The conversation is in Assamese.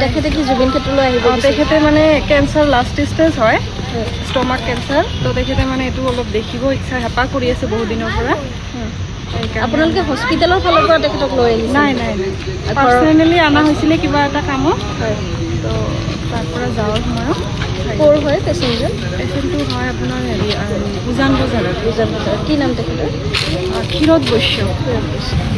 তেখেতে কি জুবিন ক্ষেত্ৰলৈ আহিব? তেখেতে মানে কেঞ্চাৰ লাষ্ট ষ্টেজ হয়, ষ্টমাক কেঞ্চাৰ। তো তেখেতে মানে এইটো অলপ দেখিব ইচ্ছা হেঁপাহ কৰি আছে বহুত দিনৰ পৰা। আপোনালোকে হস্পিটেলৰ ফালৰ পৰা তেখেতক লৈ আহিছে? নাই নাই নাই, পাৰ্চনেলি অনা হৈছিলে কিবা এটা কামত। তো তাৰ পৰা যাওয়াৰ সময়ত। ক'ৰ হয় পেচেণ্টজন? পেচেণ্টটো হয় আপোনাৰ হেৰি উজান বজাৰত। উজান বজাৰত। কি নাম তেখেতৰ? ক্ষীৰত বৈশ্য।